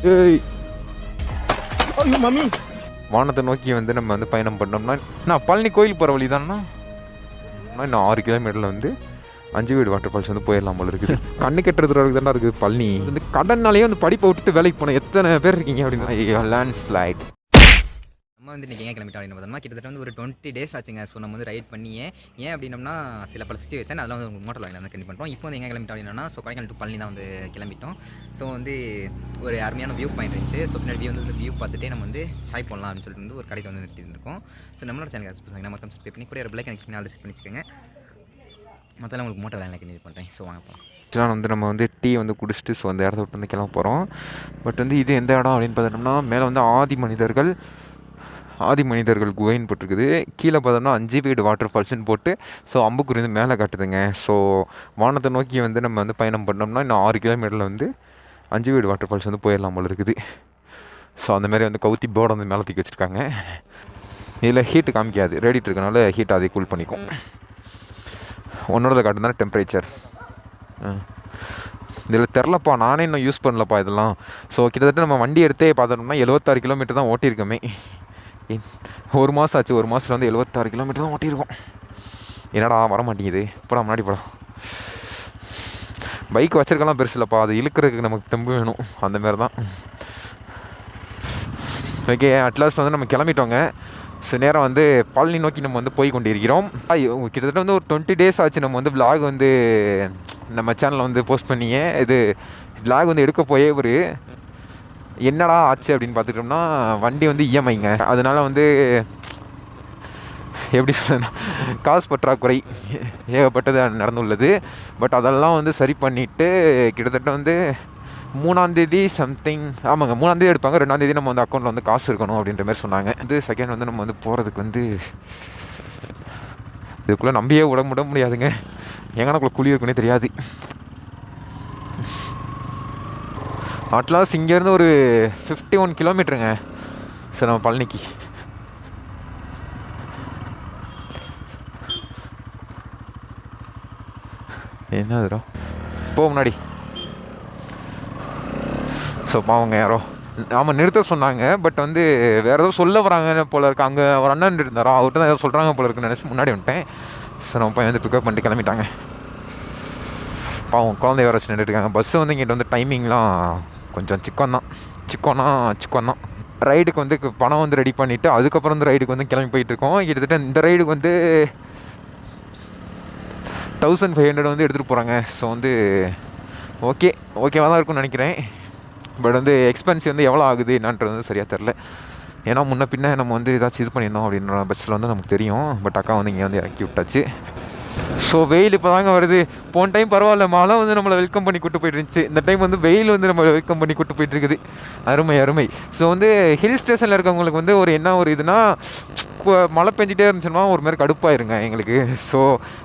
ஏய் ஐயோ மம்மி. வானத்தை நோக்கி வந்து நம்ம வந்து பயணம் பண்ணோம்னா நான் பழனி கோயில் போகிற வழி தானே. இன்னும் 6 கிலோமீட்டரில் வந்து 5 வீடு வாட்டர் ஃபால்ஸ் வந்து போயிடலாம் போல இருக்குது. கண்ணு கட்டுறது வரைக்கும் தானே இருக்குது பழனி. வந்து கடன்னாலேயே வந்து படிப்பை விட்டுட்டு வேலைக்கு போனோம். எத்தனை பேர் இருக்கீங்க அப்படின்னு. லேண்ட் ஸ்லைட் நம்ம வந்து இன்றைக்கி ஏன் கிளம்பிட்டோம் அப்படின்னு பார்த்தோம்னா கிட்டத்தட்ட வந்து ஒரு 20 days ஆச்சுங்க. ஸோ நம்ம வந்து ரைட் பண்ணியே ஏன் அப்படின்னம்னா சில பல சிச்சுவேஷன் அதெல்லாம் வந்து மோட்டர் வாங்கலாம் வந்து கண்டிப்பாக பண்ணுறோம். இப்போ வந்து எங்கே கிளம்பிட்டோம் அப்படின்னா ஸோ கொடைக்கானல் டு பழனி தான் வந்து கிளம்பிட்டோம். ஸோ வந்து ஒரு அருமையான வியூ பாயிண்ட் இருந்துச்சு. ஸோ பின்னாடி வந்து வியூ பார்த்துட்டே நம்ம வந்து சாய் போடலாம் அப்படின்னு சொல்லிட்டு வந்து ஒரு கடைக்கு வந்து நிறுத்திருக்கோம். ஸோ நம்மளோட சேனல் நம்ம சப்ஸ்கிரைப் பண்ணி கூட ஒரு பிளேக் கனெக்ட் பண்ணி ஆல்ரெடி செட் பண்ணி வச்சுக்கோங்க. மொத்தம் உங்களுக்கு மோட்டர் வேலை கண்டிப்பாக பண்ணுறேன். ஸோ வாங்க போகலாம். ஆக்சுவலாக வந்து நம்ம வந்து டீ வந்து குடிச்சிட்டு ஸோ அந்த இடத்த விட்டு வந்து கிளம்ப போகிறோம். பட் வந்து இது எந்த இடம் அப்படின்னு பார்த்தோம்னா மேலே வந்து ஆதி மனிதர்கள் குகைன்னு போட்டிருக்குது. கீழே பார்த்தோம்னா 5 வீடு வாட்டர் ஃபால்ஸ்ன்னு போட்டு ஸோ அம்புக்குறி வந்து மேலே காட்டுதுங்க. ஸோ வானத்தை நோக்கி வந்து நம்ம வந்து பயணம் பண்ணோம்னா இன்னும் 6 கிலோமீட்டரில் வந்து 5 வீடு வாட்டர் ஃபால்ஸ் வந்து போயிடலாம் போல இருக்குது. ஸோ அந்தமாரி வந்து கவுத்தி போர்டை வந்து மேலே தூக்கி வச்சுருக்காங்க. இதில் ஹீட்டு காமிக்காது, ரேடிட்டு இருக்கனால ஹீட் அதை கூல் பண்ணிக்கும். உன்னோட காட்டுதானே டெம்பரேச்சர். இதில் தெரிலப்பா, நானே இன்னும் யூஸ் பண்ணலப்பா இதெல்லாம். ஸோ கிட்டத்தட்ட நம்ம வண்டி எடுத்தே பார்த்தோம்னா 76 கிலோமீட்டர் தான் ஓட்டியிருக்கோமே. 1 மாதம் ஆச்சு. 1 மாதத்தில் வந்து 76 கிலோமீட்டர் தான் ஓட்டியிருக்கோம். என்னடா வர மாட்டேங்குது, போடா முன்னாடி போடா. பைக் வச்சிருக்கலாம் பெருசு இல்லைப்பா, அது இழுக்கிறதுக்கு நமக்கு தெம்பு வேணும். அந்தமாரி தான். ஓகே, அட்லாஸ்ட் வந்து நம்ம கிளம்பிட்டோங்க. ஸோ நேரம் வந்து பழனி நோக்கி நம்ம வந்து போய் கொண்டிருக்கிறோம். கிட்டத்தட்ட வந்து ஒரு 20 days ஆச்சு நம்ம வந்து விலாக் வந்து நம்ம சேனலில் வந்து போஸ்ட் பண்ணியே. இது விலாக் வந்து எடுக்க போயே ஒரு என்னடா ஆச்சு அப்படின்னு பார்த்துட்டோம்னா வண்டி வந்து இஎம்ஐங்க. அதனால வந்து எப்படி சொல்ல, காசு பற்றாக்குறை ஏகப்பட்டது நடந்துள்ளது. பட் அதெல்லாம் வந்து சரி பண்ணிவிட்டு கிட்டத்தட்ட வந்து 3ஆம் தேதி சம்திங், ஆமாங்க 3ஆம் தேதி எடுப்பாங்க. 2ஆம் தேதி நம்ம வந்து அக்கௌண்ட்டில் வந்து காசு இருக்கணும் அப்படின்ற மாதிரி சொன்னாங்க. வந்து செகண்ட் வந்து நம்ம வந்து போகிறதுக்கு வந்து இதுக்குள்ளே நம்பியே விட முடியாதுங்க. எங்கனக்குள்ளே குழி இருக்குன்னே தெரியாது. அட்லாஸ் இங்கேருந்து ஒரு 51 கிலோமீட்டருங்க. ஸோ நம்ம பழனிக்கு என்னதுடா போ முன்னாடி. ஸோ பாவங்க யாரோ ஆமாம் நிறுத்த சொன்னாங்க. பட் வந்து வேறு ஏதோ சொல்ல வராங்க போல இருக்கு. அங்கே ஒரு அண்ணன் இருந்தாரோ, அவர்கிட்ட தான் ஏதோ சொல்கிறாங்க போல இருக்குன்னு நினச்சி முன்னாடி வந்துட்டேன். ஸோ நம்ம பையன் வந்து பிக்கப் பண்ணிட்டு கிளம்பிட்டாங்க. பாவம் குழந்தைய வர வச்சு நின்றுட்டுருக்காங்க. பஸ்ஸு வந்து இங்கிட்ட வந்து டைமிங்லாம் கொஞ்சம் சிக்கோன்னா ரைடுக்கு வந்து பணம் வந்து ரெடி பண்ணிவிட்டு அதுக்கப்புறம் வந்து ரைடுக்கு வந்து கிளம்பி போயிட்டுருக்கோம். கிட்டத்தட்ட இந்த ரைடுக்கு வந்து 1500 வந்து எடுத்துகிட்டு போகிறாங்க. ஸோ வந்து ஓகேவாக தான் இருக்கும்னு நினைக்கிறேன். பட் வந்து எக்ஸ்பென்ஸ் வந்து எவ்வளோ ஆகுது என்னன்றது வந்து சரியாக தெரில. ஏன்னா முன்ன பின்ன நம்ம வந்து ஏதாச்சும் இது பண்ணியிருந்தோம் அப்படின்ற பஸ்ஸில் வந்து நமக்கு தெரியும். பட் அக்கா வந்து இங்கே வந்து இறக்கி விட்டாச்சு. ஸோ வெயில் இப்போ தாங்க வருது. போன டைம் பரவாயில்ல, மழை வந்து நம்மளை வெல்கம் பண்ணி கூட்டு போயிட்டு இருந்துச்சு. இந்த டைம் வந்து வெயில் வந்து நம்மளை வெல்கம் பண்ணி கூட்டு போயிட்டு இருக்குது. அருமை. ஸோ வந்து ஹில் ஸ்டேஷனில் இருக்கவங்களுக்கு வந்து ஒரு என்ன ஒரு இதுனா, மழை பெஞ்சிட்டே இருந்துச்சுன்னா ஒரு மாதிரி கடுப்பாயிருங்க எங்களுக்கு. ஸோ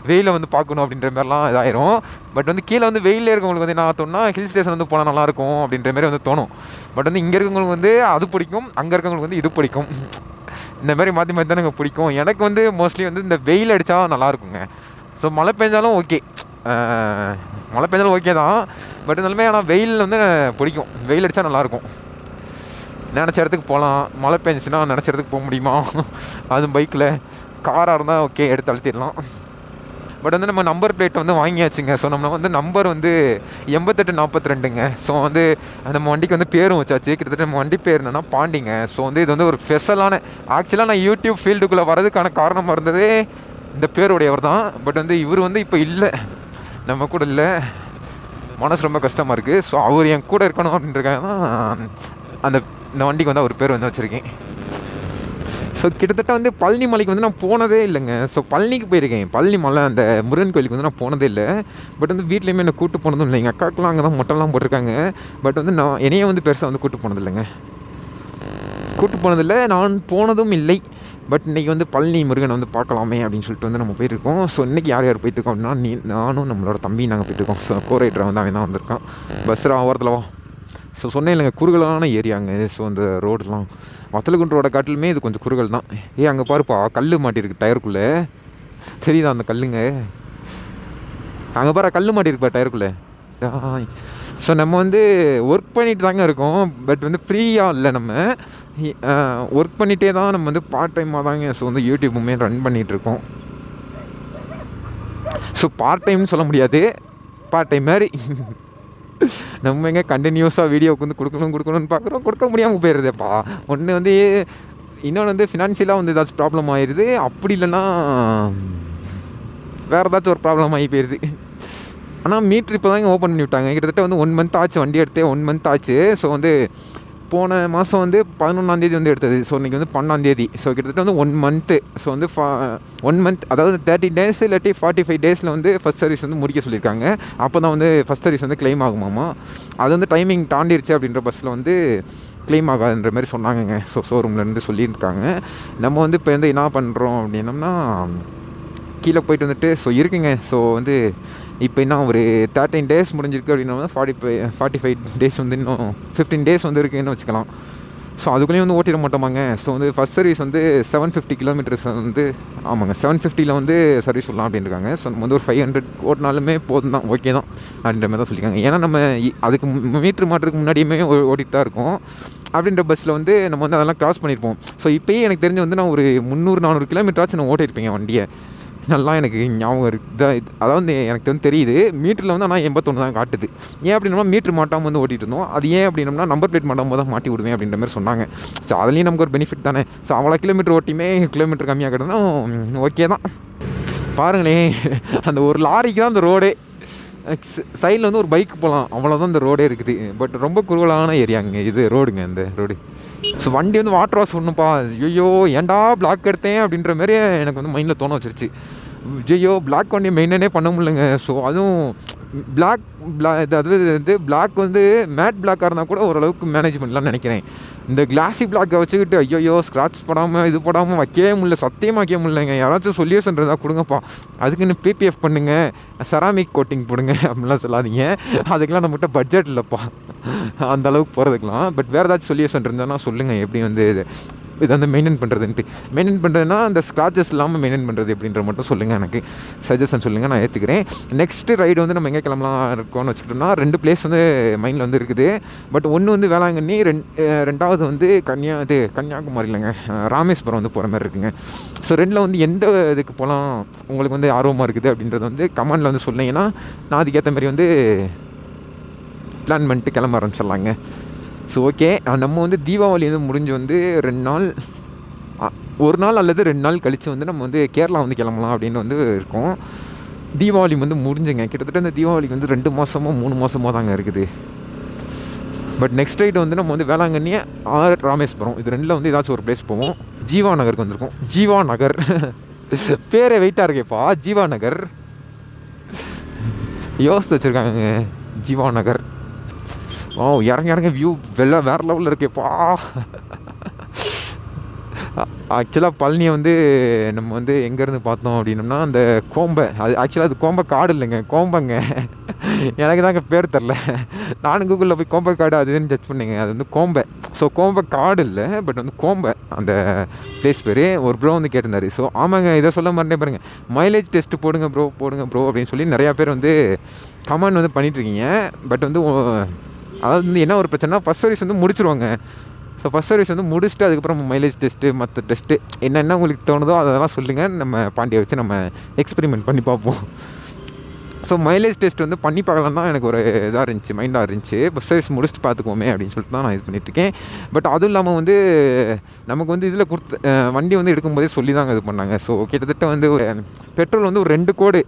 வெயிலை வந்து பார்க்கணும் அப்படின்ற மாதிரிலாம் இதாயிரும். பட் வந்து கீழே வந்து வெயிலே இருக்கவங்களுக்கு வந்து என்ன ஆகும்னா ஹில் ஸ்டேஷன் வந்து போனால் நல்லாயிருக்கும் அப்படின்ற மாதிரி வந்து தோணும். பட் வந்து இங்கே இருக்கவங்களுக்கு வந்து அது பிடிக்கும், அங்கே இருக்கவங்களுக்கு வந்து இது பிடிக்கும். இந்த மாதிரி மாற்றி தான் எனக்கு பிடிக்கும். எனக்கு வந்து மோஸ்ட்லி வந்து இந்த வெயில் அடித்தா நல்லாயிருக்குங்க. ஸோ மழை பெஞ்சாலும் ஓகே தான். பட் இருந்தாலுமே ஆனால் வெயில் வந்து பிடிக்கும். வெயில் அடித்தா நல்லாயிருக்கும். நினச்ச இடத்துக்கு போகலாம். மழை பெஞ்சிச்சுன்னா நினச்ச இடத்துக்கு போக முடியுமா? அதுவும் பைக்கில். காராக இருந்தால் ஓகே எடுத்து அழுத்திடலாம். பட் வந்து நம்ம நம்பர் பிளேட்டை வந்து வாங்கியாச்சுங்க. ஸோ நம்ம வந்து நம்பர் வந்து 8842ங்க. ஸோ வந்து நம்ம வண்டிக்கு வந்து பேரும் வச்சாச்சு. கிட்டத்தட்ட நம்ம வண்டி பேர் என்னென்னா பாண்டிங்க. ஸோ வந்து இது வந்து ஒரு ஸ்பெஷலான, ஆக்சுவலாக நான் யூடியூப் ஃபீல்டுக்குள்ளே வரதுக்கான காரணமாக இருந்ததே இந்த பேருடையவர் தான். பட் வந்து இவர் வந்து இப்போ இல்லை, நம்ம கூட இல்லை. மனசு ரொம்ப கஷ்டமாக இருக்குது. ஸோ அவர் என் கூட இருக்கணும் அப்படின்றக்காக தான் இந்த வண்டிக்கு வந்து அவர் பேர் வந்து வச்சுருக்கேன். ஸோ கிட்டத்தட்ட வந்து பழனி மலைக்கு வந்து நான் போனதே இல்லைங்க. ஸோ பழனிக்கு போயிருக்கேன். பழனி மலை அந்த முருகன் கோயிலுக்கு வந்து நான் போனதே இல்லை. பட் வந்து வீட்லேயுமே என்னை கூப்பிட்டு போனதும் இல்லை. எங்கள் அக்காக்கெலாம் அங்கே தான் மொட்டைலாம் போட்டிருக்காங்க. பட் வந்து நான் என்னையே வந்து பெருசாக வந்து கூப்பிட்டு போனதில்லைங்க. நான் போனதும் இல்லை. பட் இன்றைக்கி வந்து பழனி முருகனை வந்து பார்க்கலாமே அப்படின்னு சொல்லிட்டு வந்து நம்ம போயிட்டுருக்கோம். ஸோ இன்றைக்கி யார் போயிட்டுருக்கோம் அப்படின்னா நானும் நம்மளோட தம்பி நாங்கள் போயிட்டுருக்கோம். ஸோ கோரைட்டரை வந்து அவன் தான் வந்திருக்கான். பஸ்ஸில் ஓரத்தில் வா. ஸோ சொன்னேன் இல்லைங்க, குறுகலான ஏரியாங்க. ஸோ அந்த ரோடெலாம் வத்தலகுண்டு ரோட காட்டிலுமே இது கொஞ்சம் குறுகல் தான். அங்கே பாருப்பா கல் மாட்டியிருக்கு டயருக்குள்ளே. தெரியுதா அந்த கல்லுங்க? அங்கே பாரு கல் மாட்டியிருக்குப்பா டயருக்குள்ளே. ஸோ நம்ம வந்து ஒர்க் பண்ணிட்டு தாங்க இருக்கோம். பட் வந்து ஃப்ரீயாக இல்லை, நம்ம ஒர்க் பண்ணிகிட்டே தான் நம்ம வந்து பார்ட் டைமாக தாங்க ஸோ வந்து யூடியூப்புமே ரன் பண்ணிகிட்ருக்கோம். ஸோ பார்ட் டைம்னு சொல்ல முடியாது, பார்ட் டைம் மாதிரி. நம்ம எங்கே கண்டினியூஸாக வீடியோவுக்கு வந்து கொடுக்கணும்னு பார்க்குறோம், கொடுக்க முடியாமல் போயிடுதுப்பா. ஒன்று வந்து இன்னொன்று வந்து ஃபினான்ஷியலாக வந்து ஏதாச்சும் ப்ராப்ளம் ஆயிடுது, அப்படி இல்லைன்னா வேறு ஏதாச்சும் ஒரு ப்ராப்ளம் ஆகி போயிடுது. ஆனால் மீட்ரு இப்போ தாங்க ஓப்பன் பண்ணி விட்டாங்க. கிட்டத்தட்ட வந்து 1 மந்த் ஆச்சு, வண்டி எடுத்தே 1 மந்த் ஆச்சு. ஸோ வந்து போன மாதம் வந்து 11ஆந்தேதி வந்து எடுத்தது. ஸோ இன்றைக்கி வந்து 12ஆந்தேதி. ஸோ கிட்டத்தட்ட வந்து 1 மந்த்து. ஸோ வந்து 1 மந்த், அதாவது 30 டேஸ் இல்லாட்டி 45 டேஸில் வந்து ஃபஸ்ட் சர்வீஸ் வந்து முடிக்க சொல்லியிருக்காங்க. அப்போ தான் வந்து ஃபஸ்ட் சர்வீஸ் வந்து கிளைம் ஆகுமாமா. அது வந்து டைமிங் தாண்டிடுச்சு அப்படின்ற பஸ்ஸில் வந்து கிளைம் ஆகாதுன்ற மாதிரி சொன்னாங்கங்க. ஸோ ஷோரூம்லேருந்து சொல்லியிருக்காங்க. நம்ம வந்து இப்போ வந்து என்ன பண்ணுறோம் அப்படின்னம்னா, கீழே போயிட்டு வந்துட்டு ஸோ இருக்குங்க. ஸோ வந்து இப்போ இன்னும் ஒரு 13 டேஸ் முடிஞ்சிருக்கு அப்படின்னா 45 டேஸ் வந்து இன்னும் 15 டேஸ் வந்து இருக்குதுன்னு வச்சுக்கலாம். ஸோ அதுக்குள்ளேயும் வந்து ஓட்டிட மாட்டோமாங்க. ஸோ வந்து ஃபஸ்ட் சர்வீஸ் வந்து 750 கிலோமீட்டர்ஸ் வந்து, ஆமாங்க 750 வந்து சர்வீஸ் சொல்லலாம் அப்படின்னு இருக்காங்க. ஸோ நம்ம வந்து ஒரு 500 ஓட்டினாலுமே போதும் தான், ஓகே தான் அப்படின்ற மாதிரி தான் சொல்லியிருக்காங்க. ஏன்னா நம்ம அதுக்கு மீட்ரு மாட்டுறதுக்கு முன்னாடியுமே ஓட்டிகிட்டு தான் இருக்கோம். அப்படின்ற பஸ்ஸில் வந்து நம்ம வந்து அதெல்லாம் கிராஸ் பண்ணியிருப்போம். ஸோ இப்போயே எனக்கு தெரிஞ்சு வந்து நான் ஒரு 300-400 கிலோமீட்டராச்சும் நான் ஓட்டியிருப்பேங்க வண்டியை. நல்லா எனக்கு ஞாபகம் இருக்குது. அதாவது எனக்கு வந்து தெரியுது, மீட்டரில் வந்து ஆனால் 81 தான் காட்டுது. ஏன் அப்படின்னா மீட்ரு மாட்டாமல் வந்து ஓட்டிகிட்டு இருந்தோம். அது ஏன் அப்படின்னா நம்பர் பிளேட் மாட்டாமல் தான் மாட்டி விடுவேன் அப்படின்ற மாதிரி சொன்னாங்க. ஸோ அதுலேயும் நமக்கு ஒரு பெனிஃபிட் தானே. ஸோ அவ்வளோ கிலோமீட்டர் ஓட்டியுமே கிலோமீட்டர் கம்மியாக கிடந்தாலும் ஓகே தான். பாருங்களேன், அந்த ஒரு லாரிக்கு தான் அந்த ரோடே. சைடில் வந்து ஒரு பைக் போகலாம், அவ்வளோதான் இந்த ரோடே இருக்குது. பட் ரொம்ப குறுகலான ஏரியாங்க இது ரோடுங்க, இந்த ரோடு. ஸோ வண்டி வந்து வாட்டர் வாஷ் ஒன்றுப்பா. ஐயோ ஏன்டா பிளாக் எடுத்தேன் அப்படின்ற மாதிரி எனக்கு வந்து மைண்டில் தோண வச்சிருச்சு. ஐயோ பிளாக் வண்டி மெயினே பண்ண முடியலங்க. ஸோ அதுவும் பிளாக் அதாவது வந்து பிளாக் வந்து மேட் பிளாக்காக இருந்தால் கூட ஓரளவுக்கு மேனேஜ் பண்ணலாம்னு நினைக்கிறேன். இந்த கிளாஸி பிளாக்கை வச்சுக்கிட்டு ஐயோ ஸ்க்ராட்ச் போடாமல் இது போடாமல் வைக்கவே முடியல, சத்தியமாக வைக்க முடியலைங்க. யாராச்சும் சொல்யூஷன் இருந்தால் கொடுங்கப்பா. அதுக்குன்னு பிபிஎஃப் பண்ணுங்கள், செராமிக் கோட்டிங் போடுங்க அப்படின்லாம் சொல்லாதீங்க. அதுக்கெலாம் நம்மகிட்ட பட்ஜெட் இல்லைப்பா அந்தளவுக்கு போகிறதுக்கெலாம். பட் வேறு ஏதாச்சும் சொல்யூஷன் இருந்தால் சொல்லுங்கள், எப்படி வந்து இதை வந்து மெயின்டைன் பண்ணுறதுன்னா அந்த ஸ்க்ராச்சஸ் இல்லாமல் மெயின்டைன் பண்ணுறது எப்படின்ற மட்டும் சொல்லுங்கள், எனக்கு சஜஷன் சொல்லுங்கள், நான் ஏற்றுக்கிறேன். நெக்ஸ்ட்டு ரைடு வந்து நம்ம எங்கே கிளம்பலாம் இருக்கோம்னு வச்சுக்கிட்டோம்னா 2 பிளேஸ் வந்து மைண்டில் வந்து இருக்குது. பட் ஒன்று வந்து வேளாங்கண்ணி, ரெண்டாவது வந்து கன்னியாகுமரி இல்லைங்க, ராமேஸ்வரம் வந்து போகிற மாதிரி இருக்குங்க. ஸோ 2ல் வந்து எந்த இதுக்கு போகலாம் உங்களுக்கு வந்து ஆர்வமாக இருக்குது அப்படின்றத வந்து கமெண்டில் வந்து சொன்னீங்கன்னா நான் அதுக்கேற்ற மாதிரி வந்து பிளான் பண்ணிட்டு கிளம்ப ஆரம்பிச்சிடலாங்க. ஸோ ஓகே, நம்ம வந்து தீபாவளி வந்து முடிஞ்சு வந்து 2 நாள், 1 நாள் அல்லது 2 நாள் கழித்து வந்து நம்ம வந்து கேரளா வந்து கிளம்பலாம் அப்படின்னு வந்து இருக்கோம். தீபாவளி வந்து முடிஞ்சுங்க. கிட்டத்தட்ட இந்த தீபாவளிக்கு வந்து 2 மாதமோ 3 மாதமோ தாங்க இருக்குது. பட் நெக்ஸ்ட் ரைடு வந்து நம்ம வந்து வேளாங்கண்ணி ஆர் ராமேஸ்வரம், இது 2ல் வந்து ஏதாச்சும் ஒரு பிளேஸ் போவோம். ஜீவா நகருக்கு வந்திருக்கோம். ஜீவா நகர் பேரே வெயிட்டாக இருக்கேப்பா, ஜீவா நகர் யோசித்து வச்சுருக்காங்க. ஜீவா நகர், ஓ இறங்க வியூ வேறு லெவலில் இருக்கேப்பா. ஆக்சுவலாக பழனியை வந்து நம்ம வந்து எங்கேருந்து பார்த்தோம் அப்படின்னோம்னா அந்த கோம்பை, அது ஆக்சுவலாக அது கோம்பை காடு இல்லைங்க, கோம்பைங்க. எனக்கு தாங்க பேர் தெரில, நானும் கூகுளில் போய் கோம்பை காடு அதுன்னு ஜட்ஜ் பண்ணிங்க, அது வந்து கோம்பை. ஸோ கோம்பை காடு இல்லை, பட் வந்து கோம்பை அந்த பிளேஸ் பேர். ஒரு ப்ரோ வந்து கேட்டிருந்தாரு. ஸோ ஆமாங்க, இதை சொல்ல மாட்டேன் பாருங்கள், மைலேஜ் டெஸ்ட்டு போடுங்க ப்ரோ அப்படின்னு சொல்லி நிறையா பேர் வந்து கமெண்ட் வந்து பண்ணிகிட்ருக்கீங்க. பட் வந்து அதாவது வந்து என்ன ஒரு பிரச்சனைனா ஃபஸ்ட் சர்வீஸ் வந்து முடிச்சிருவாங்க. ஸோ ஃபஸ்ட் சர்வீஸ் வந்து முடிச்சுட்டு அதுக்கப்புறம் மைலேஜ் டெஸ்ட்டு மற்ற டெஸ்ட்டு என்னென்ன உங்களுக்கு தோணுதோ அதெல்லாம் சொல்லுங்கள், நம்ம பாண்டியை வச்சு நம்ம எக்ஸ்பெரிமெண்ட் பண்ணி பார்ப்போம். ஸோ மைலேஜ் டெஸ்ட் வந்து பண்ணி பார்க்கலாம் தான் எனக்கு ஒரு இதாக இருந்துச்சு, மைண்டாக இருந்துச்சு. ஃபஸ்ட் சர்வீஸ் முடிச்சுட்டு பார்த்துக்கோமே அப்படின்னு சொல்லிட்டு தான் நான் இது பண்ணிட்டுருக்கேன். பட் அதுவும் இல்லாமல் வந்து நமக்கு வந்து இதில் வண்டி வந்து எடுக்கும்போதே சொல்லி தாங்க இது பண்ணாங்க. ஸோ கிட்டத்தட்ட வந்து பெட்ரோல் வந்து ஒரு 2 கோடு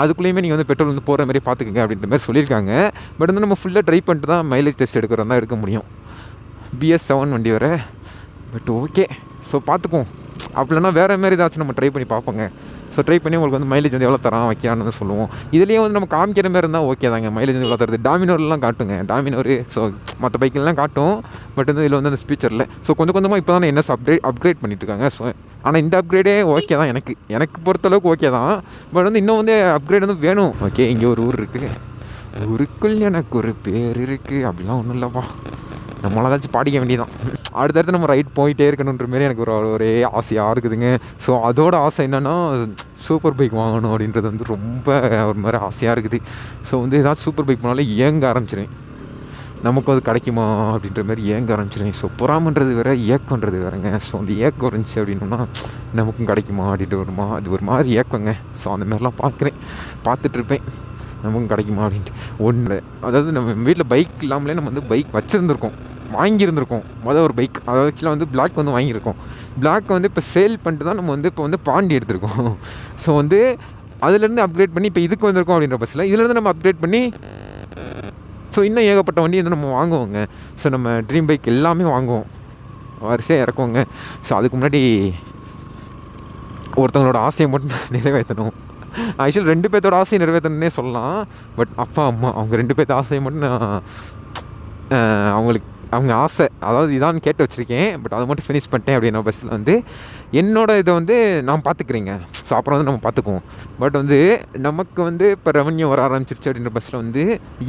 அதுக்குள்ளேயுமே நீங்கள் வந்து பெட்ரோல் வந்து போகிற மாதிரி பார்த்துக்குங்க அப்படின்ற மாதிரி சொல்லியிருக்காங்க. பட் வந்து நம்ம ஃபுல்லாக ட்ரை பண்ணிட்டு தான் மைலேஜ் டெஸ்ட் எடுக்கிறோம் தான் எடுக்க முடியும். BS7 வண்டி வேறு. பட் ஓகே, ஸோ பார்த்துக்குவோம். அப்படின்னா வேறு மாதிரி ஏதாச்சும் நம்ம ட்ரை பண்ணி பார்ப்போங்க. ஸோ ட்ரை பண்ணி உங்களுக்கு வந்து மைலேஜ் வந்து எவ்வளோ தரான் வைக்கிறான்னு வந்து சொல்லுவோம். இதுலேயே வந்து நம்ம காமிக்கிற மாதிரி இருந்தால் ஓகே தாங்க. மைலேஜ் வந்து எவ்வளோ தருது டாமினோர்லாம் காட்டுங்க, டாமினோரு. ஸோ மற்ற பைக்கிலலாம் காட்டும், பட் வந்து இதில் வந்து அந்த ஸ்பீச்சரில். ஸோ கொஞ்சமாக இப்போ தான் NS அப்கிரேட் பண்ணிட்டுருக்காங்க. ஸோ ஆனால் இந்த அப்கிரேடே ஓகே தான், எனக்கு பொறுத்தளவுக்கு ஓகே தான். பட் வந்து இன்னும் வந்து அப்கிரேட் வந்து வேணும். ஓகே, இங்கே ஒரு ஊர் இருக்குது, ஊருக்குள் எனக்கு ஒரு பேர் இருக்குது அப்படிலாம் ஒன்றும் இல்லைப்பா. நம்மளால் ஏதாச்சும் பாடிக்க வேண்டியதான். அடுத்தடுத்து நம்ம ரைட் போயிட்டே இருக்கணுன்ற மாரி எனக்கு ஒரே ஆசையாக இருக்குதுங்க. ஸோ அதோட ஆசை என்னென்னா சூப்பர் பைக் வாங்கணும் அப்படின்றது வந்து ரொம்ப ஒரு மாதிரி ஆசையாக இருக்குது. ஸோ வந்து ஏதாச்சும் சூப்பர் பைக் போனாலே ஏங்க ஆரம்பிச்சிடுவேன், நமக்கு அது கிடைக்குமா அப்படின்ற மாதிரி ஏங்க ஆரம்பிச்சிடுவேன். ஸோ பொறாமன்றது வேறு, ஏக்கன்றது வேறுங்க. ஸோ அந்த ஏக்கம் இருந்துச்சு அப்படின்னா நமக்கும் கிடைக்குமா அப்படின்ட்டு வருமா, அது ஒரு மாதிரி ஏக்கங்க. ஸோ அந்த மாதிரிலாம் பார்த்துட்ருப்பேன், நமக்கும் கிடைக்குமா அப்படின்ட்டு. ஒன்று அதாவது நம்ம வீட்டில் பைக் இல்லாமலே நம்ம வந்து பைக் வச்சுருந்துருக்கோம், வாங்கியிருந்திருக்கோம். ஒரு பைக் அதை வச்சுலாம் வந்து பிளாக் வந்து வாங்கியிருக்கோம். பிளாக் வந்து இப்போ சேல் பண்ணிட்டு தான் நம்ம வந்து இப்போ வந்து பாண்டி எடுத்திருக்கோம். ஸோ வந்து அதுலேருந்து அப்கிரேட் பண்ணி இப்போ இதுக்கு வந்திருக்கோம் அப்படின்ற பஸ்ஸில் இதுலேருந்து நம்ம அப்கிரேட் பண்ணி ஸோ இன்னும் ஏகப்பட்ட வண்டி வந்து நம்ம வாங்குவோங்க. ஸோ நம்ம ட்ரீம் பைக் எல்லாமே வாங்குவோம், வரிசையாக இறக்குவோங்க. ஸோ அதுக்கு முன்னாடி ஒருத்தவங்களோட ஆசையை மட்டும் நிறைவேற்றணும். ஆக்சுவலி 2 பேர்த்தோட ஆசையை நிறைவேற்றணுன்னே சொல்லலாம். பட் அப்பா அம்மா அவங்க 2 பேர்த்த ஆசையை மட்டும் நான் அவங்க ஆசை அதாவது இதான்னு கேட்டு வச்சுருக்கேன். பட் அதை மட்டும் ஃபினிஷ் பண்ணிட்டேன் அப்படின்னா பஸ்ஸில் வந்து என்னோடய இதை வந்து நான் பார்த்துக்குறேங்க. ஸோ அப்புறம் வந்து நம்ம பார்த்துக்குவோம். பட் வந்து நமக்கு வந்து இப்போ ரெவன்யூ வர ஆரம்பிச்சிருச்சு அப்படின்ற பஸ்ஸில் வந்து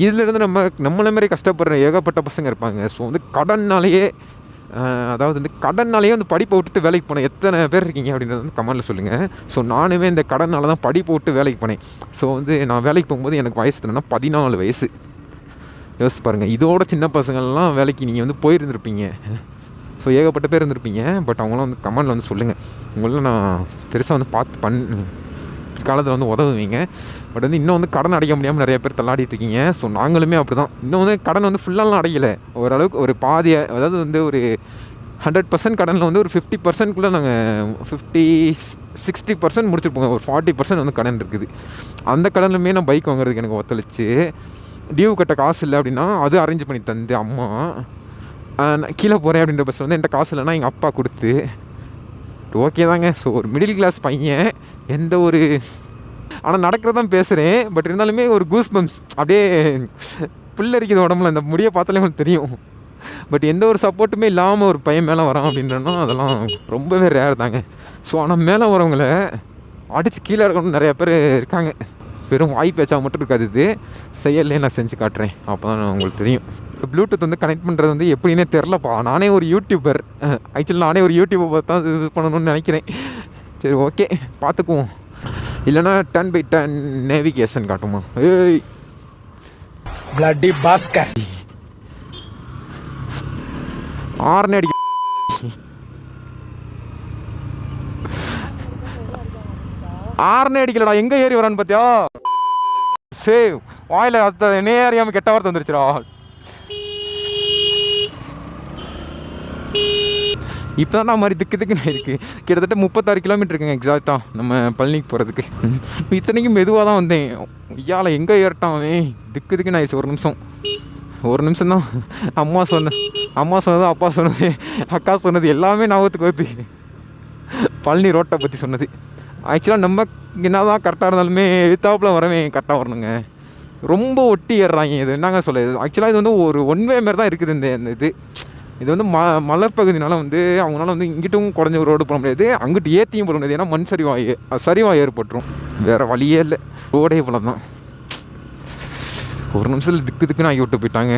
இதிலேருந்து நம்மளை மாதிரி கஷ்டப்படுற ஏகப்பட்ட பசங்க இருப்பாங்க. ஸோ வந்து கடன்னாலேயே அதாவது வந்து கடன்னாலேயே வந்து படிப்பை விட்டுட்டு வேலைக்கு போனேன் எத்தனை பேர் இருக்கீங்க அப்படின்றது வந்து கமெண்ட்டில் சொல்லுங்கள். ஸோ நானுமே இந்த கடனால் தான் படிப்பை விட்டு வேலைக்கு போனேன். ஸோ வந்து நான் வேலைக்கு போகும்போது எனக்கு வயசு என்னன்னா 14 வயசு. யோசிச்சு பாருங்கள், இதோட சின்ன பசங்கள்லாம் வேலைக்கு நீங்கள் வந்து போயிருந்துருப்பீங்க. ஸோ ஏகப்பட்ட பேர் இருந்திருப்பீங்க. பட் அவங்களாம் வந்து கமெண்டில் வந்து சொல்லுங்கள், உங்களெலாம் நான் பெருசாக வந்து பார்த்து காலத்தில் வந்து உதவுவீங்க. பட் வந்து இன்னும் வந்து கடன் அடைக்க முடியாமல் நிறைய பேர் தள்ளாடிட்டு இருக்கீங்க. ஸோ நாங்களுமே அப்படி தான். இன்னும் வந்து கடன் வந்து ஃபுல்லாலாம் அடையலை, ஓரளவுக்கு ஒரு பாதியை, அதாவது வந்து ஒரு 100% கடனில் வந்து ஒரு 50%குள்ளே நாங்கள் 50-60% முடிச்சிருப்போங்க. ஒரு 40% வந்து கடன் இருக்குது. அந்த கடனுமே நான் பைக் வாங்குறதுக்கு எனக்கு ஒத்துழைச்சி, டியூ கட்ட காசு இல்லை அப்படின்னா அது அரேஞ்ச் பண்ணி தந்து அம்மா, நான் கீழே போகிறேன் அப்படின்ற பஸ்ஸில் வந்து என்கிட்ட காசு இல்லைன்னா எங்கள் அப்பா கொடுத்து ஓகே தாங்க. ஸோ ஒரு மிடில் கிளாஸ் பையன், எந்த ஒரு ஆனால் நடக்கிறதான் பேசுகிறேன். பட் இருந்தாலுமே ஒரு கூஸ் பம்ப்ஸ் அப்படியே புல்லரிக்குது உடம்புல, அந்த முடியை பார்த்தாலே உங்களுக்கு தெரியும். பட் எந்த ஒரு சப்போர்ட்டுமே இல்லாமல் ஒரு பையன் மேலே வரான் அப்படின்றனா அதெல்லாம் ரொம்பவே ரேர் தாங்க. ஸோ ஆனால் மேலே வரவங்கள அடித்து கீழே இருக்கணும்னு நிறையா பேர் இருக்காங்க. வெறும் வாய் பேச்சா மட்டும் இருக்காது, இது செயல்லே நான் செஞ்சு காட்டுறேன், அப்போ தான் உங்களுக்கு தெரியும். ப்ளூடூத் வந்து கனெக்ட் பண்ணுறது வந்து எப்படின்னே தெரிலப்பா. நானே ஒரு யூடியூபர், ஆக்சுவலி நானே ஒரு யூடியூபர் பார்த்து தான் இது பண்ணணும்னு நினைக்கிறேன். சரி ஓகே பார்த்துக்குவோம். இல்லைனா 10/10 நேவிகேஷன் காட்டுமா? ஏய் பிளட்டி பாஸ்கர் ஆர்னே அடிக்க ஆர்னே அடிக்கலடா, எங்கே ஏறி வரான்னு பார்த்தியா? சேவ் வாயில் அத்த என்னையே அறியாமல் கெட்ட வார்த்தை வந்துருச்சுடா. இப்போ தான் நான் மாதிரி திக்குன்னு இருக்குது. கிட்டத்தட்ட 36 கிலோமீட்டர் இருக்குங்க எக்ஸாக்டாக நம்ம பழனிக்கு போகிறதுக்கு. இத்தனைக்கும் மெதுவாக தான் வந்தேன். ஐயாவில் எங்கே ஏறிட்டான் திக்குன்னு ஆயிடுச்சு. ஒரு நிமிஷம் தான். அம்மா சொன்னது, அப்பா சொன்னது, அக்கா சொன்னது எல்லாமே ஞாபகத்துக்கு வருது. பழனி ரோட்டை பற்றி சொன்னது. ஆக்சுவலாக நம்ம என்ன தான் கரெக்டாக இருந்தாலுமே எதிர்த்தாப்புல வரவேன் கரெக்டாக வரணுங்க. ரொம்ப ஒட்டி ஏறுறாங்க. இது என்னங்க சொல்லுது, ஆக்சுவலாக இது வந்து ஒரு ஒன்வே மாரி தான் இருக்குது. இந்த இது வந்து மலைப்பகுதினால வந்து அவங்களால வந்து இங்கிட்டும் குறைஞ்ச ரோடு போட முடியாது, அங்கிட்டு ஏற்றியும் போட முடியாது. ஏன்னா மண் சரிவாக ஏற்பட்டுரும். வேறு வழியே இல்லை, ரோடே இவ்வளோ தான். ஒரு நிமிஷத்தில் திக்குன்னு ஆகி விட்டு போயிட்டாங்க.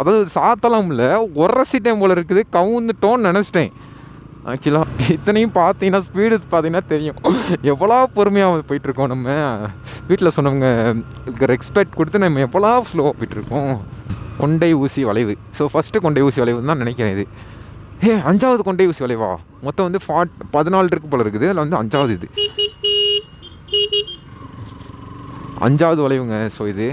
அதாவது சாத்தலாம் இல்லை, உரசிட்டேன் போல் இருக்குது, கவுந்துட்டோன்னு நினச்சிட்டேன். ஆக்சுவலாக இத்தனையும் பார்த்தீங்கன்னா ஸ்பீடு பார்த்தீங்கன்னா தெரியும் எவ்வளோ பொறுமையாக போயிட்டுருக்கோம். நம்ம வீட்டில் சொன்னவங்க ரெஸ்பெக்ட் கொடுத்து நம்ம எவ்வளோ ஸ்லோவாக போயிட்டுருக்கோம். கொண்டை ஊசி வளைவு. ஸோ ஃபஸ்ட்டு கொண்டை ஊசி வளைவு தான் நினைக்கிறேன் இது. 5வது கொண்டை ஊசி வளைவா? மொத்தம் வந்து 14 இருக்கு போல் இருக்குது. அதில் வந்து 5வது இது 5வது வளைவுங்க. ஸோ இது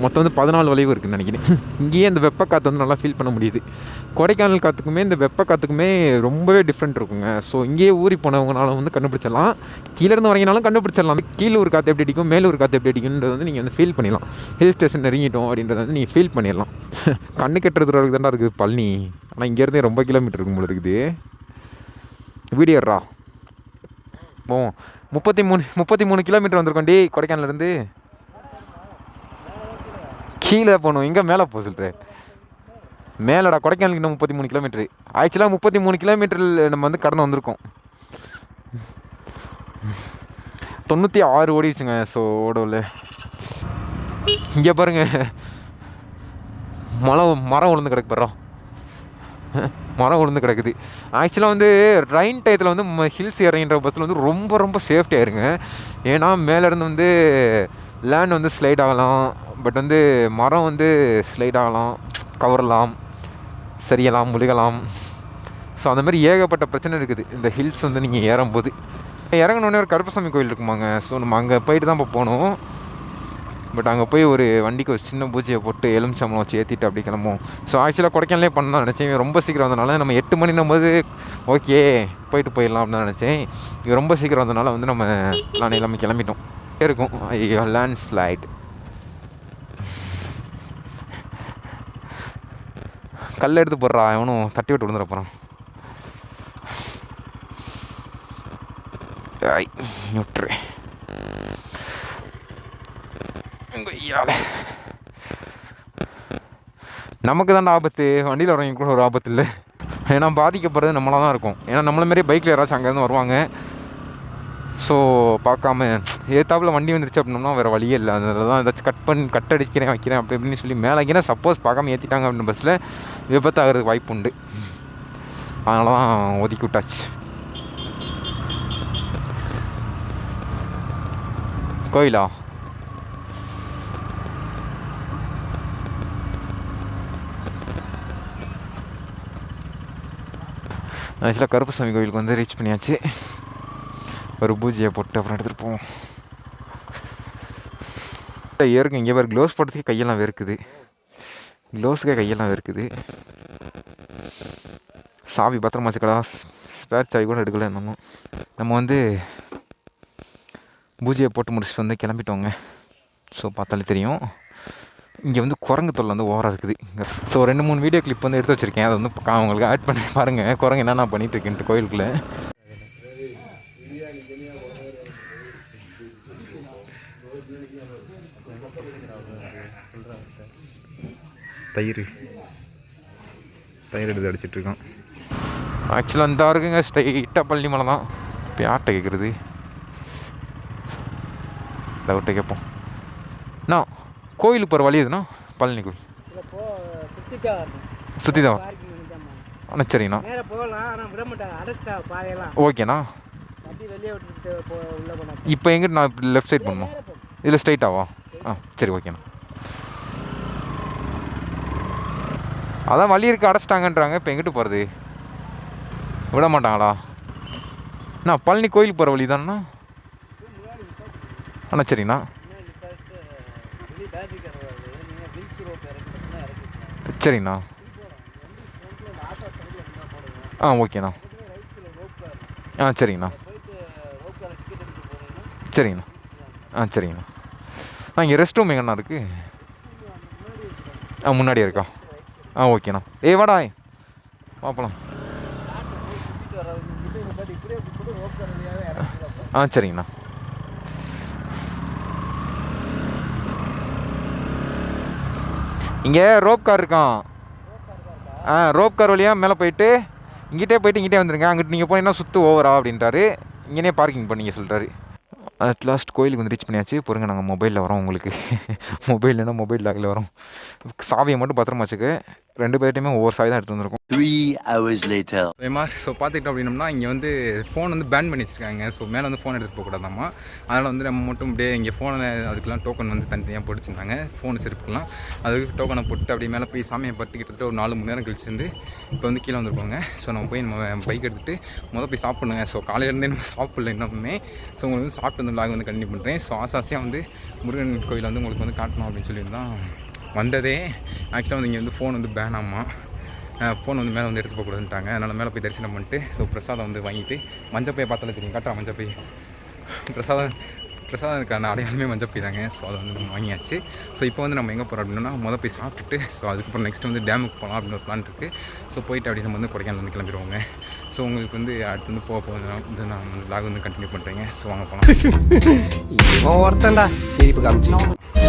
மொத்தம் வந்து 14 வளைவு இருக்குதுன்னு நினைக்கிறேன். இங்கேயே இந்த வெப்ப காற்று வந்து நல்லா ஃபீல் பண்ண முடியுது. கொடைக்கானல் காற்றுக்குமே இந்த வெப்ப காற்றுக்குமே ரொம்பவே டிஃப்ரெண்ட் இருக்குங்க. ஸோ இங்கேயே ஊறி போனவங்களால வந்து கண்டுபிடிச்சிடலாம், கீழேருந்து வரீங்கனாலும் கண்டுபிடிச்சிடலாம். கீழே ஒரு காற்று எப்படி அடிக்கும், மேலே ஒரு காற்று எப்படி அடிக்கும்ன்றது வந்து நீங்கள் வந்து ஃபீல் பண்ணிடலாம். ஹில் ஸ்டேஷன் நெருங்கிட்டோம் அப்படின்றத வந்து நீங்கள் ஃபீல் பண்ணிடலாம். கண்ணு கெட்டுறது வரைக்கும் தானே இருக்குது பழனி. ஆனால் இங்கேருந்தே ரொம்ப கிலோமீட்டர் இருக்கும் போல இருக்குது. வீடியோரா 33 கிலோமீட்டர் வந்திருக்கோண்டி கொடைக்கானலேருந்து. கீழே போகணும், எங்கே மேலே போக சொல்கிறேன்? மேலடா, கொடைக்கானலுக்கு இன்னும் 33 கிலோமீட்டரு. ஆக்சுவலாக 33 கிலோமீட்டரில் நம்ம வந்து கடந்து வந்திருக்கோம். 96 ஓடிடுச்சுங்க. ஸோ ஓடவில் இங்கே பாருங்கள், மரம் விழுந்து கிடக்கு போடுறோம். மரம் விழுந்து கிடக்குது. ஆக்சுவலாக வந்து ரெயின் டயத்தில் வந்து ஹில்ஸ் இறங்கின்ற பஸ்ஸில் வந்து ரொம்ப ரொம்ப சேஃப்டியாக இருங்க. ஏன்னா மேலேருந்து வந்து லேண்ட் வந்து ஸ்லைட் ஆகலாம், பட் வந்து மரம் வந்து ஸ்லைட் ஆகலாம், கவரலாம், சரியலாம், முழுகலாம். ஸோ அந்த மாதிரி ஏகப்பட்ட பிரச்சனை இருக்குது இந்த ஹில்ஸ் வந்து நீங்கள் ஏறும்போது. இறங்கினோடனே ஒரு கருப்பசாமி கோயில் இருக்குமாங்க. ஸோ நம்ம அங்கே போயிட்டு தான் இப்போ போகணும். பட் அங்கே போய் ஒரு வண்டிக்கு ஒரு சின்ன பூஜையை போட்டு எலுமிச்சம்பழம் வச்சு ஏற்றிட்டு அப்படி கிளம்புவோம். ஸோ ஆக்சுவலாக கொடைக்கானலே பண்ணலாம் நினச்சேன். ரொம்ப சீக்கிரம் வந்தனால நம்ம 8 மணின்னும் போது ஓகே போயிட்டு போயிடலாம் அப்படின்னு நினச்சேன். இது ரொம்ப சீக்கிரம் வந்தனால வந்து நான் எல்லாமே கிளம்பிட்டோம். இருக்கும் ஐயோ லேண்ட் ஸ்லைட். கல் எடுத்து போடுறா, எவனும் தட்டி விட்டு விழுந்துட போகிறான். நியூட்ரு நமக்கு தான்டா ஆபத்து, வண்டியில் வரவங்க கூட ஒரு ஆபத்து இல்லை. ஏன்னா பாதிக்கப்படுறது நம்மளாக தான் இருக்கும். ஏன்னா நம்மள மாரி பைக்கில் யாராச்சும் அங்கேருந்து வருவாங்க. ஸோ பார்க்காம ஏத்தாப்பில் வண்டி வந்துருச்சு அப்படின்னா வேறு வழியே இல்லை. அதில் தான் ஏதாச்சும் கட் அடிக்கிறேன் வைக்கிறேன் அப்படி இப்படின்னு சொல்லி மேலே வைக்கிறேன். சப்போஸ் பார்க்காம ஏற்றிட்டாங்க அப்படின்னு பஸ்ஸில் விபத்து ஆகிறதுக்கு வாய்ப்பு உண்டு. அதனால தான் ஒதுக்கி விட்டாச்சு. கோயிலா ஆக்சுவலாக கருப்பசாமி கோயிலுக்கு வந்து ரீச் பண்ணியாச்சு. ஒரு பூஜையை போட்டு அப்புறம் எடுத்துகிட்டு போவோம். ஏறுங்க இங்கே வேறு க்ளோவ்ஸ் போடுறதுக்கே கையெல்லாம் வேர்க்குது. க்ளோவ்ஸுக்கே கையெல்லாம் வேர்க்குது. சாவி பத்திரமா வச்சுக்கடா, ஸ்பேர் சாவி கூட எடுக்கல. நம்ம வந்து பூஜையை போட்டு முடிச்சுட்டு வந்து கிளம்பிட்டோங்க. ஸோ பார்த்தாலே தெரியும் இங்கே வந்து குரங்கு தொல்லை வந்து ஓவராக இருக்குது இங்கே. ஸோ 2-3 வீடியோ கிளிப் வந்து எடுத்து வச்சுருக்கேன். அதை வந்து உங்களுக்கு ஆட் பண்ணி பாருங்கள் குரங்கு என்னென்ன பண்ணிகிட்ருக்கேன்ட்டு கோயிலுக்குள்ளே. தயிர் எடுத்து அடிச்சிட்ருக்கான். ஆக்சுவலாக இந்த இருக்குங்க ஸ்ட்ரைட்டாக பழனி மலை தான். இப்போ யார்கிட்ட கேட்குறது? டவுட்டை கேட்போம். அண்ணா கோயிலுக்கு போகிற வழி எதுனா? பழனி கோயில் சுற்றி தான். அண்ணா சரிண்ணா ஓகேண்ணா. இப்போ எங்கிட்ட நான் இப்படி லெஃப்ட் சைட் பண்ணணும், இதில் ஸ்ட்ரைட்டாவா? சரி ஓகேண்ணா. அதான் வழி இருக்குது அடைச்சிட்டாங்கன்றாங்க. இப்போ எங்கிட்டு போகிறது? விட மாட்டாங்களா? அண்ணா பழனி கோயிலுக்கு போகிற வழி தானண்ணா? அண்ணா சரிண்ணா. சரிண்ணா. ஓகேண்ணா. சரிங்கண்ணா. சரிங்கண்ணா. சரிங்கண்ணா. இங்கே ரெஸ்ட் ரூம் எங்கண்ணா இருக்குது? முன்னாடியே இருக்கா? ஓகேண்ணா. வாடா பார்ப்பலாம். சரிங்கண்ணா. இங்கே ரோப் கார் இருக்கான். ரோப் கார் வழியாக மேலே போயிட்டு இங்கிட்டே வந்துடுங்க. அங்கிட்டு நீங்கள் போனீங்கன்னா சுற்று ஓவரா அப்படின்ட்டாரு. இங்கேனே பார்க்கிங் பண்ணிங்க சொல்கிறாரு. அட் லாஸ்ட் கோயிலுக்கு வந்து ரீச் பண்ணியாச்சு. பொறுங்க நாங்கள் மொபைலில் வரோம். உங்களுக்கு மொபைல் இல்லைன்னா மொபைல் லாகில் வரோம். சாவியை மட்டும் பத்திரமா வச்சுக்க. 2 பேர்ட்டையுமே ஒவ்வொரு சாவி தான் எடுத்து வந்திருக்கோம். 3 hours later. ஸோ பார்த்துக்கிட்டோம் அப்படின்னம்னா இங்கே வந்து ஃபோன் வந்து பேன் பண்ணி வச்சுருக்காங்க. ஸோ மேலே வந்து ஃபோன் எடுத்துகிட்டு போகக்கூடாதாம்மா. அதனால் வந்து நம்ம மட்டும் அப்படியே இங்கே ஃபோனில் அதுக்கெலாம் டோக்கன் வந்து தனித்தனியாக போட்டுச்சுருந்தாங்க. ஃபோனு செருப்புக்கெலாம் அதுக்கு டோக்கனை போட்டு அப்படியே மேலே போய் சாமியை பட்டு கிட்டத்தட்ட ஒரு 4 மணி நேரம் கழிச்சு வந்து இப்போ வந்து கீழே வந்துருப்பாங்க. ஸோ நம்ம போய் நம்ம பைக் எடுத்துகிட்டு போய் சாப்பிட்ணுங்க. ஸோ காலையிலேருந்தே நம்ம சாப்பிடல இன்னுமே. ஸோ உங்களுக்கு வந்து சாப்பிட்டு வந்து லாக் வந்து கண்டினியூ பண்ணுறேன். ஸோ ஆசாசியாக வந்து முருகன் கோயில் வந்து உங்களுக்கு வந்து காட்டணும் அப்படின்னு சொல்லியிருந்தான் வந்ததே. ஆக்சுவலாக வந்து இங்கே வந்து ஃபோன் வந்து பேன் ஆமாம். ஃபோன் வந்து மேலே வந்து எடுத்து போகக்கூடாதுன்ட்டாங்க. அதனால் மேலே போய் தரிசனம் பண்ணிட்டு ஸோ பிரசாதம் வந்து வாங்கிட்டு மஞ்சப்பையை பார்த்தாலே தெரியும். காட்டுறா மஞ்சப்பை. பிரசாதத்துக்கான அடையாளமே மஞ்சப்பை தாங்க. ஸோ அதை வந்து நம்ம வாங்கியாச்சு. ஸோ இப்போ வந்து நம்ம எங்கே போகிறோம் அப்படின்னா போய் சாப்பிட்டுட்டு ஸோ அதுக்கப்புறம் நெக்ஸ்ட் வந்து டேமுக்கு போகலாம் அப்படின்னு ஒரு பிளான் இருக்குது. ஸோ போயிட்டு அப்படி நம்ம வந்து கொடைக்கானல் வந்து கிளம்பிடுவோங்க. ஸோ உங்களுக்கு வந்து அடுத்து வந்து போக வந்து நான் வந்து லாக் வந்து கண்டினியூ பண்ணுறேங்க. ஸோ வாங்க போகலாம். ஒருத்தன்டா சிரிப்பு காமிச்சு